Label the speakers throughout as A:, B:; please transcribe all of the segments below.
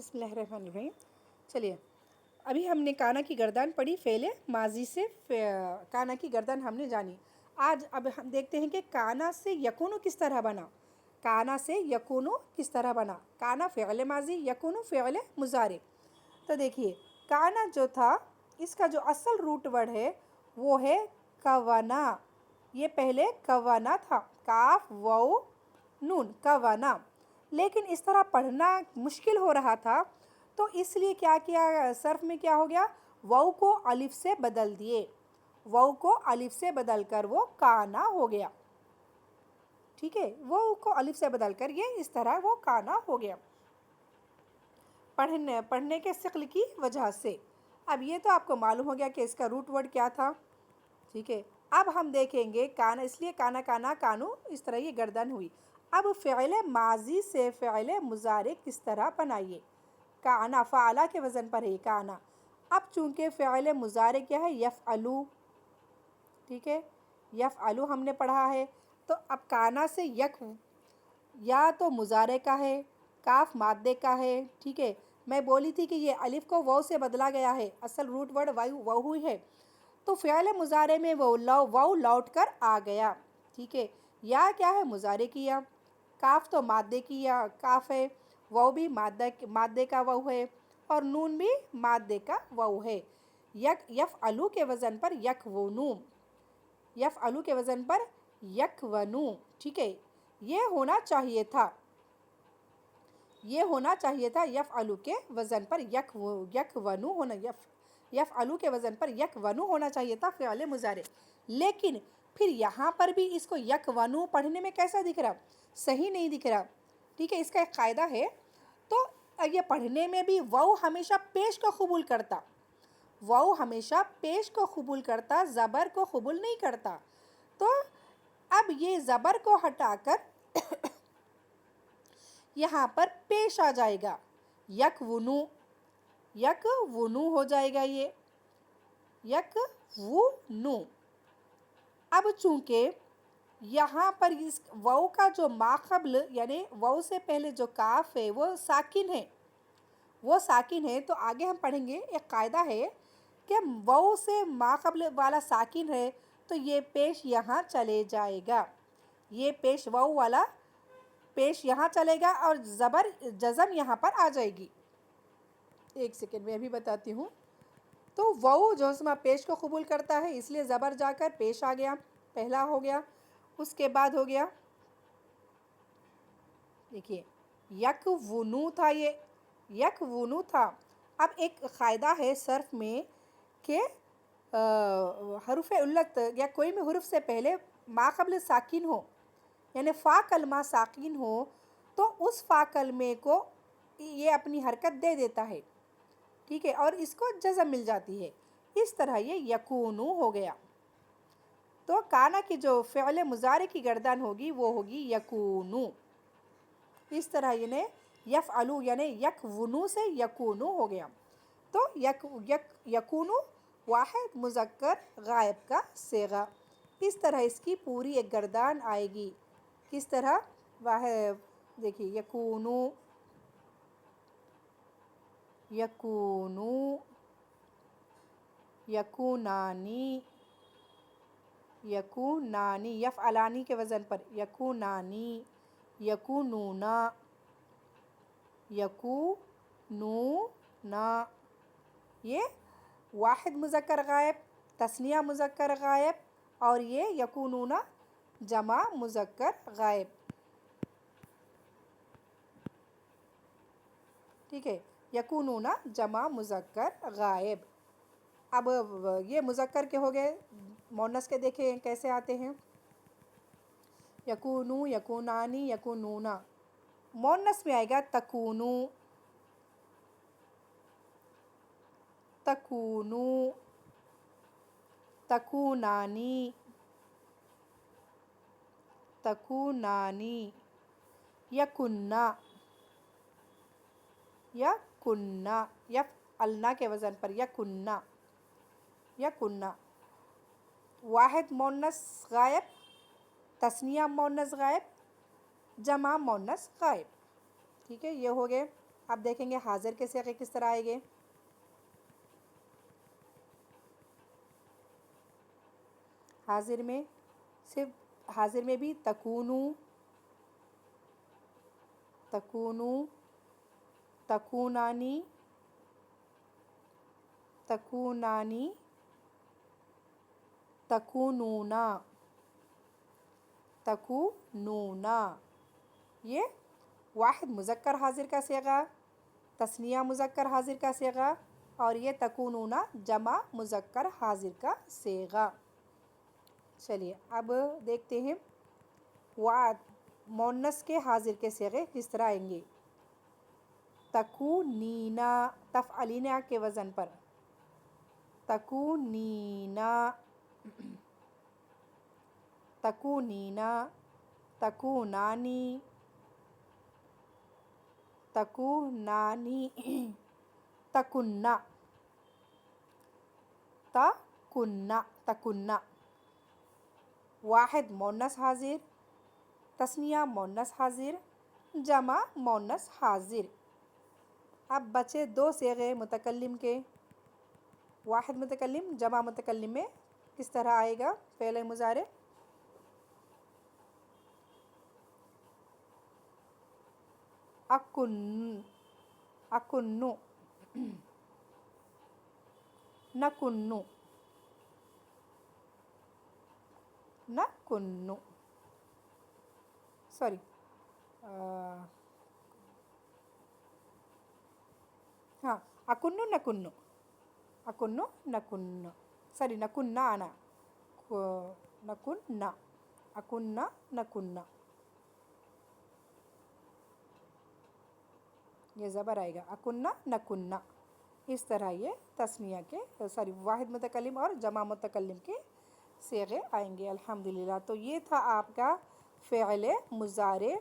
A: بسم اللہ الرحمن الرحیم۔ چلیے ابھی ہم نے کانا کی گردان پڑھی، فعل ماضی سے کانا کی گردان ہم نے جانی۔ آج اب ہم دیکھتے ہیں کہ کانا سے یکونو کس طرح بنا۔ کانا سے یکونو کس طرح بنا؟ کانا فعل ماضی، یکونو فعل مضارع۔ تو دیکھیے کانا جو تھا اس کا جو اصل روٹ ورڈ ہے وہ ہے کوانا۔ یہ پہلے کوانا تھا، کاف واو نون، کوانا۔ لیکن اس طرح پڑھنا مشکل ہو رہا تھا تو اس لیے کیا کیا، صرف میں کیا ہو گیا، واو کو الف سے بدل دیے، واو کو الف سے بدل کر وہ کانا ہو گیا۔ ٹھیک ہے، واو کو الف سے بدل کر یہ اس طرح وہ کانا ہو گیا پڑھنے کے ثقل کی وجہ سے۔ اب یہ تو آپ کو معلوم ہو گیا کہ اس کا روٹ ورڈ کیا تھا۔ ٹھیک ہے، اب ہم دیکھیں گے کانا، اس لیے کانا کانا کانو، اس طرح یہ گردن ہوئی۔ اب فعل ماضی سے فعل مضارع کس طرح بنائیے؟ کانا فعلا کے وزن پر ہے کانا۔ اب چونکہ فعل مضارع کیا ہے، یفعلو، ٹھیک ہے، یفعلو ہم نے پڑھا ہے، تو اب کانا سے یک یا تو مضارع کا ہے، کاف مادے کا ہے۔ ٹھیک ہے، میں بولی تھی کہ یہ الف کو واو سے بدلا گیا ہے، اصل روٹ ورڈ واو ہوئی ہے، تو فعل مضارع میں وہ واو لوٹ کر آ گیا۔ ٹھیک ہے، یا کیا ہے، مضارع کیا، کاف تو مادے کی یا کاف ہے، واو بھی مادے کا واو ہے، اور نون بھی مادے کا واو ہے۔ یفعلو کے وزن پر یکونو، یفعلو کے وزن پر یکونو۔ ٹھیک ہے، یہ ہونا چاہیے تھا، یہ ہونا چاہیے تھا یفعلو کے وزن پر یکونو ہونا، یفعلو کے وزن پر یکونو ہونا چاہیے تھا فعل مضارع۔ لیکن پھر یہاں پر بھی اس کو یکونو پڑھنے میں کیسا دکھ رہا، صحیح نہیں دکھ رہا۔ ٹھیک ہے، اس کا ایک قاعدہ ہے، تو یہ پڑھنے میں بھی واو ہمیشہ پیش کو قبول کرتا، واو ہمیشہ پیش کو قبول کرتا، زبر کو قبول نہیں کرتا۔ تو اب یہ زبر کو ہٹا کر یہاں پر پیش آ جائے گا، یکونو، یکونو ہو جائے گا، یہ یکونو۔ اب چونکہ یہاں پر اس واو کا جو ماقبل یعنی واو سے پہلے جو کاف ہے وہ ساکن ہے، وہ ساکن ہے، تو آگے ہم پڑھیں گے ایک قاعدہ ہے کہ واو سے ماقبل والا ساکن ہے تو یہ پیش یہاں چلے جائے گا، یہ پیش واو والا پیش یہاں چلے گا اور زبر جزم یہاں پر آ جائے گی۔ ایک سیکنڈ میں ابھی بتاتی ہوں۔ تو واو جو اسما پیش کو قبول کرتا ہے، اس لیے زبر جا کر پیش آ گیا، پہلا ہو گیا۔ اس کے بعد ہو گیا، دیکھیے یکونو تھا، یہ یکونو تھا۔ اب ایک قاعدہ ہے صرف میں کہ حروف علت یا کوئی بھی حرف سے پہلے ماقبل ساکن ہو، یعنی فا کلمہ ساکن ہو، تو اس فا کلمے کو یہ اپنی حرکت دے دیتا ہے، ٹھیک ہے، اور اس کو جزم مل جاتی ہے، اس طرح یہ یکونو ہو گیا۔ تو کانا کی جو فعل مضارع کی گردان ہوگی وہ ہوگی یکونو، اس طرح یعنی یفعلو یعنی یکونو سے یکونو ہو گیا۔ تو یکونو واحد مذکر غائب کا صیغہ، اس طرح اس کی پوری ایک گردان آئے گی۔ کس طرح؟ واحد دیکھیے، یکونو، یکونو، یکونانی، یکونانی، یفعلانی کے وزن پر یکونانی، یکونونا، یکونونا، یہ واحد مذکر غائب، تثنیہ مذکر غائب، اور یہ یکونونا جمع مذکر غائب۔ ٹھیک ہے، یکونونا جمع مذکر غائب۔ اب یہ مذکر کے ہو گئے، مؤنث کے دیکھیں کیسے آتے ہیں، یکونو، یکونانی، یکونونا۔ مؤنث میں آئے گا تکونو، تکونو، تکونانی، تکونانی، یکننا، یکننا، یفعلنا کے وزن پر یکننا، یکننا۔ واحد مؤنث غائب، تثنیہ مؤنث غائب، جمع مؤنث غائب۔ ٹھیک ہے، یہ ہو گئے۔ اب دیکھیں گے حاضر کے صیغے کس طرح آئیں گے. حاضر میں صرف حاضر میں بھی تکونو، تکونو، تکونانی، تکونانی، تکونونا، تکونونا. یہ واحد مذکر حاضر کا صیغہ، تثنیہ مذکر حاضر کا صیغہ، اور یہ تکونونا جمع مذکر حاضر کا صیغہ. چلیے اب دیکھتے ہیں مؤنث کے حاضر کے صیغے کس طرح آئیں گے. تکونینا، تفعلینا کے وزن پر. تکونینا، تکونینا، تکونانی، تکونانی، تکننا، تکننا، تکننا. واحد مؤنث حاضر، تثنیہ مؤنث حاضر، جمع مؤنث حاضر. اب بچے دو صیغے متکلم کے. واحد متکلم جمع متکلم میں کس طرح آئے گا فعل مضارع. اکن، اکنو، نکنو، نکنو، سوری ہاں اکنو نکنو، اکنو نکنو، سوری نکننا آنا، نکننا، اکننا نکننا. یہ زبر آئے گا اکننا نکننا. اس طرح یہ تثنیہ کے واحد متکلم اور جمع متکلم کے صیغے آئیں گے الحمدللہ. تو یہ تھا آپ کا فعل مضارع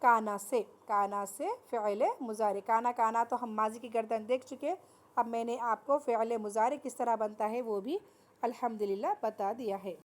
A: کانا سے. کانا سے فعل مضارع. کانا کانا تو ہم ماضی کی گردن دیکھ چکے. اب میں نے آپ کو فعل مضارع کس طرح بنتا ہے وہ بھی الحمدللہ بتا دیا ہے.